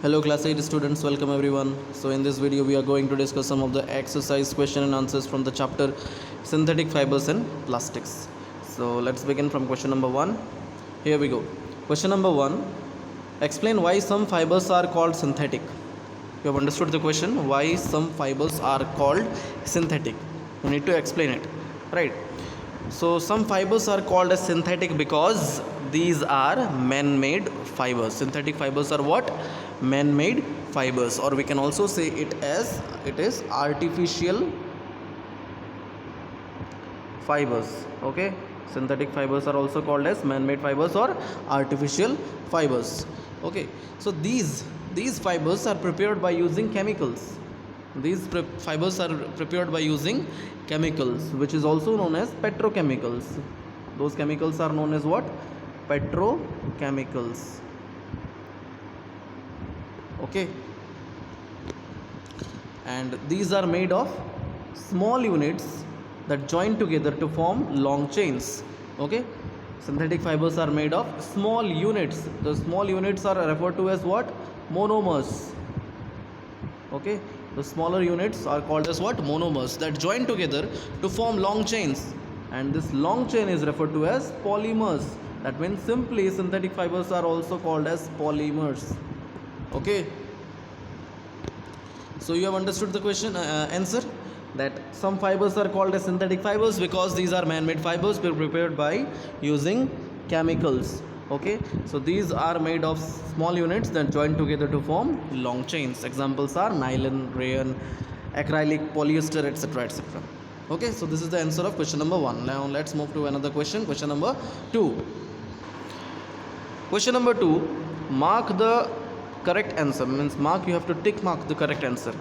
Hello class 8 students, welcome everyone. So in this video we are going to discuss some of the exercise question and answers from the chapter synthetic fibers and plastics. So let's begin from question number 1. Here we go. Question number 1. Explain why some fibers are called synthetic. You have understood the question, why some fibers are called synthetic. You need to explain it, right? So some fibers are called as synthetic because these are man-made fibers. Synthetic fibers are what? Man-made fibers, or we can also say it as it is artificial fibers. Okay, synthetic fibers are also called as man-made fibers or artificial fibers. Okay, so these fibers are prepared by using chemicals. These fibers are prepared by using chemicals, which is also known as petrochemicals. Those chemicals are known as what? Petrochemicals. Okay, and these are made of small units that join together to form long chains. Okay, synthetic fibers are made of small units. The small units are referred to as what? Monomers. Okay, the smaller units are called as what? Monomers, that join together to form long chains, and this long chain is referred to as polymers. That means simply synthetic fibers are also called as polymers. Okay, so you have understood the question answer, that some fibers are called as synthetic fibers because these are man-made fibers prepared by using chemicals. Okay, so these are made of small units that join together to form long chains. Examples are nylon, rayon, acrylic, polyester, etc., etc. Okay, so this is the answer of question number 1. Now let's move to another question. Question number 2. Question number 2. Mark the correct answer. Means mark, you have to tick mark the correct answer.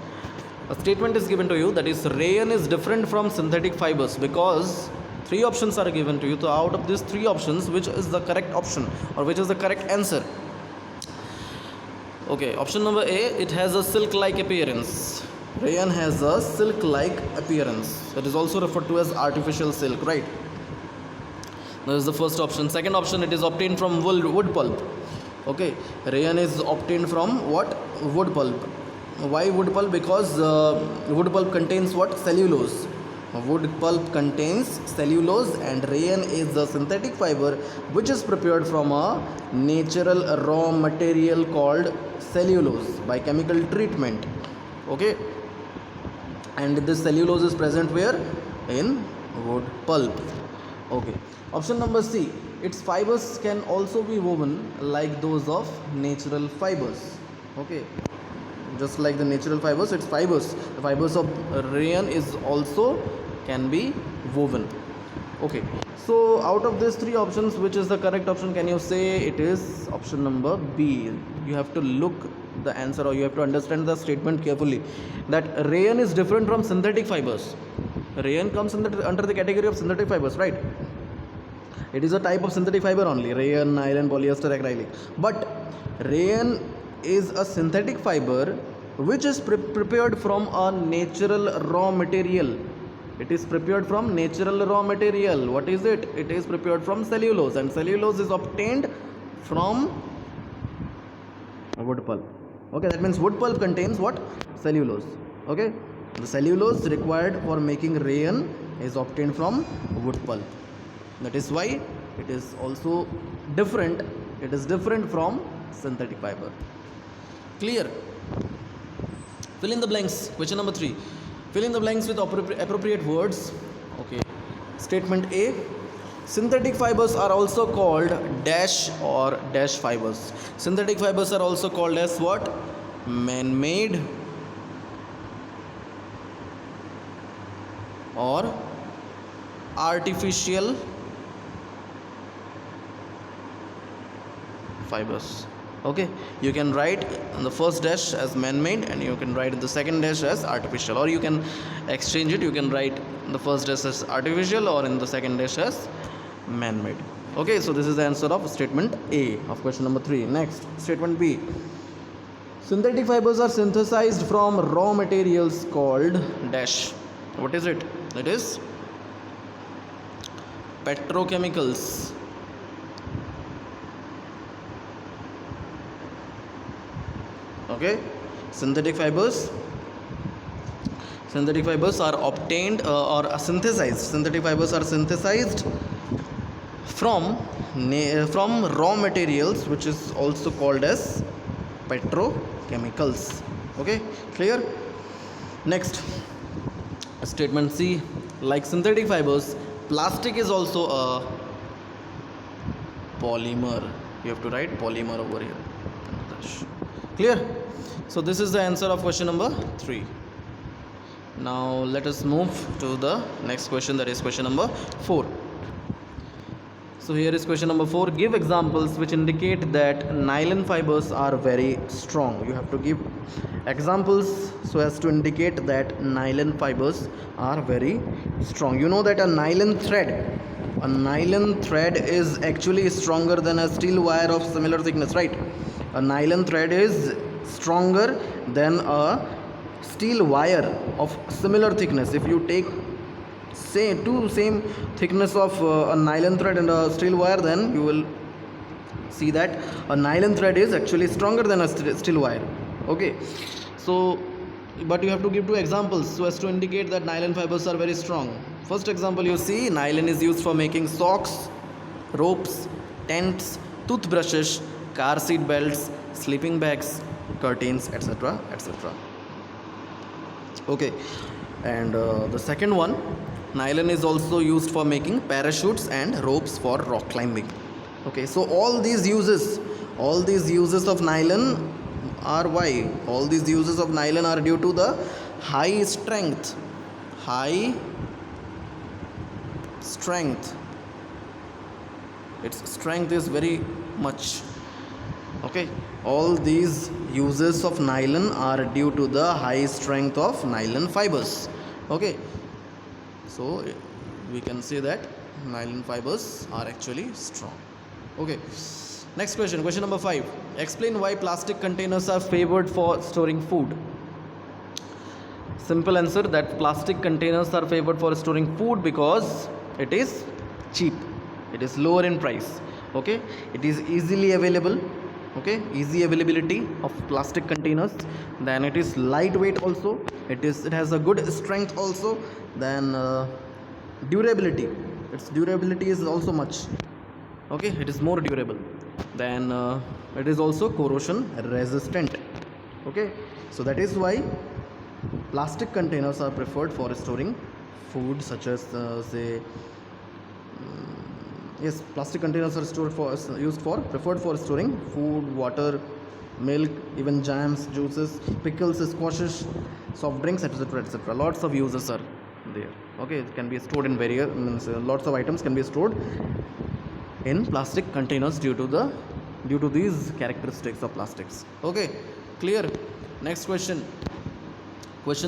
A statement is given to you, that is rayon is different from synthetic fibers because 3 options are given to you. So out of these 3 options, which is the correct option or which is the correct answer? Okay, option number A, it has a silk-like appearance. Rayon has a silk-like appearance. That is also referred to as artificial silk, right? That is the first option. Second option, it is obtained from wood pulp. Okay, rayon is obtained from what? Wood pulp. Why wood pulp? Because wood pulp contains what? Cellulose. Wood pulp contains cellulose, and rayon is a synthetic fiber which is prepared from a natural raw material called cellulose by chemical treatment. Okay, and this cellulose is present where? In wood pulp. Okay, option number C, its fibers can also be woven like those of natural fibers. Okay, just like the natural fibers, its fibers, the fibers of rayon is also can be woven. Okay, so out of these 3 options, which is the correct option? Can you say it is option number B? You have to look the answer, or you have to understand the statement carefully, that rayon is different from synthetic fibers. Rayon comes under the category of synthetic fibers, right? It is a type of synthetic fiber only, rayon, nylon, polyester, acrylic. But rayon is a synthetic fiber which is prepared from a natural raw material. It is prepared from natural raw material. What is it? It is prepared from cellulose, and cellulose is obtained from wood pulp. Okay, that means wood pulp contains what? Cellulose. Okay, the cellulose required for making rayon is obtained from wood pulp. That is why it is also different. It is different from synthetic fiber. Clear? Fill in the blanks. Question number 3. Fill in the blanks with appropriate words. Okay. Statement A. Synthetic fibers are also called dash or dash fibers. Synthetic fibers are also called as what? Man-made or artificial fibers. Okay, you can write on the first dash as man-made, and you can write in the second dash as artificial, or you can exchange it. You can write in the first dash as artificial, or in the second dash as man-made. Okay, so this is the answer of statement A of question number 3. Next, statement B. Synthetic fibers are synthesized from raw materials called dash. What is it? It is petrochemicals. Okay, synthetic fibers are obtained or synthesized. Synthetic fibers are synthesized from raw materials, which is also called as petrochemicals. Okay, clear? Next, statement C, like synthetic fibers, plastic is also a polymer. You have to write polymer over here. Clear? So this is the answer of question number 3. Now let us move to the next question, that is question number 4. So here is question number 4. Give examples which indicate that nylon fibers are very strong. You have to give examples so as to indicate that nylon fibers are very strong. You know that a nylon thread is actually stronger than a steel wire of similar thickness, right? A nylon thread is stronger than a steel wire of similar thickness. If you take two same thickness of a nylon thread and a steel wire, then you will see that a nylon thread is actually stronger than a steel wire. Okay, so but you have to give two examples so as to indicate that nylon fibers are very strong. First example, you see nylon is used for making socks, ropes, tents, toothbrushes, car seat belts, sleeping bags, curtains, etc., etc. Okay, and the second one, nylon is also used for making parachutes and ropes for rock climbing. Okay, so all these uses of nylon are why? All these uses of nylon are due to the high strength. Its strength is very much. Okay, all these uses of nylon are due to the high strength of nylon fibers. Okay, so we can say that nylon fibers are actually strong. Okay, next question number 5. Explain why plastic containers are favored for storing food. Simple answer, that plastic containers are favored for storing food because it is cheap, it is lower in price. Okay, it is easily available. Okay, easy availability of plastic containers, then it is lightweight also, it has a good strength also, then durability, its durability is also much. Okay, it is more durable, then it is also corrosion resistant. Okay, so that is why plastic containers are preferred for storing food, such as yes, plastic containers are preferred for storing food, water, milk, even jams, juices, pickles, squashes, soft drinks, etc., etc. Lots of uses are there. Okay, it can be stored in lots of items can be stored in plastic containers due to these characteristics of plastics. Okay, clear? Next question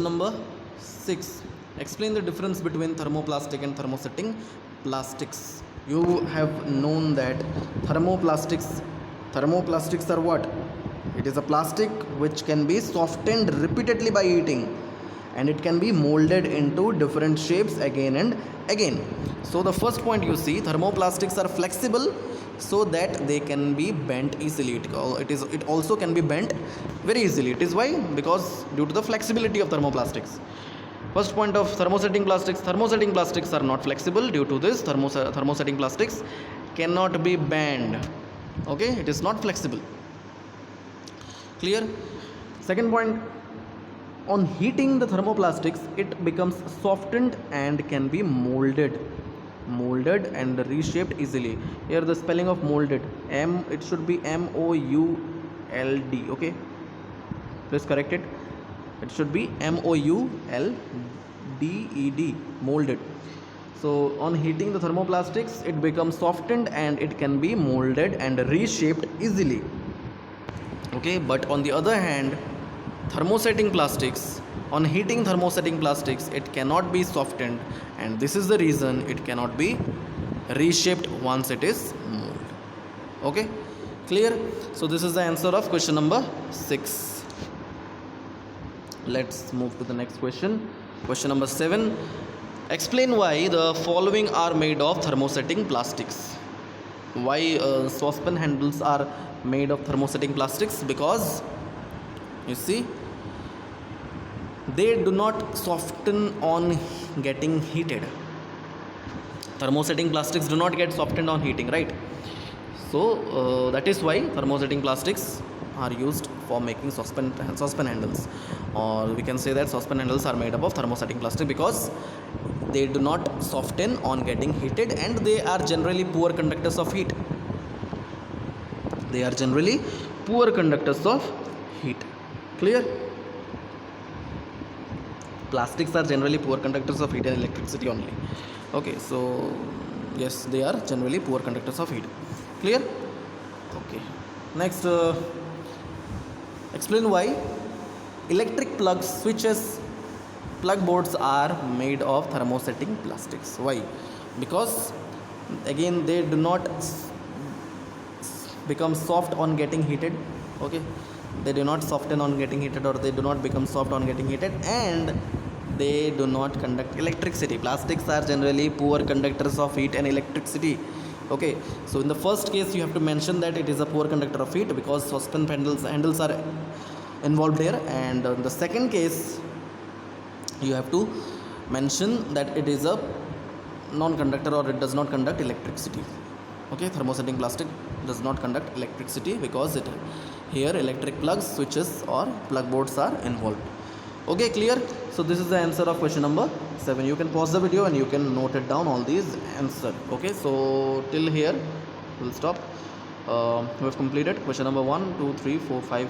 number 6. Explain the difference between thermoplastic and thermosetting plastics. You have known that thermoplastics are what? It is a plastic which can be softened repeatedly by heating, and it can be molded into different shapes again and again. So the first point, you see, thermoplastics are flexible so that they can be bent easily. It also can be bent very easily. It is why? Because due to the flexibility of thermoplastics. First point of thermosetting plastics are not flexible. Due to this, thermosetting plastics cannot be bent. Okay, it is not flexible. Clear? Second point, on heating the thermoplastics, it becomes softened and can be molded and reshaped easily. Here the spelling of molded, it should be MOULD. Okay, please correct it. It should be MOULDED, molded. So on heating the thermoplastics, it becomes softened and it can be molded and reshaped easily. Okay, but on the other hand, thermosetting plastics, on heating thermosetting plastics, it cannot be softened, and this is the reason it cannot be reshaped once it is molded. Okay, clear? So this is the answer of question number 6. Let's move to the next question. Question number 7. Explain why the following are made of thermosetting plastics. Why saucepan handles are made of thermosetting plastics? Because You see, they do not soften on getting heated. Thermosetting plastics do not get softened on heating, right? So that is why thermosetting plastics are used for making saucepan handles, or we can say that saucepan handles are made up of thermosetting plastic because they do not soften on getting heated, and they are generally poor conductors of heat. They are generally poor conductors of heat. Clear? Plastics are generally poor conductors of heat and electricity only. Okay, so yes, they are generally poor conductors of heat. Clear? Okay. Next, explain why electric plugs, switches, plug boards are made of thermosetting plastics. Why? Because again, they do not become soft on getting heated. Okay, they do not soften on getting heated, or they do not become soft on getting heated, and they do not conduct electricity. Plastics are generally poor conductors of heat and electricity. Okay, so in the first case you have to mention that it is a poor conductor of heat because saucepan handles are involved here, and in the second case you have to mention that it is a non-conductor, or it does not conduct electricity. Okay, thermosetting plastic does not conduct electricity because here electric plugs, switches, or plug boards are involved. Okay, clear? So this is the answer of question number 7. You can pause the video and you can note it down, all these answer. Okay, so till here we'll stop. We have completed question number 1, 2, 3, 4, 5,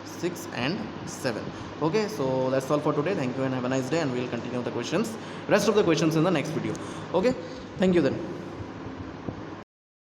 6 and 7. Okay, so that's all for today. Thank you and have a nice day, and we'll continue the questions, rest of the questions in the next video. Okay, thank you then.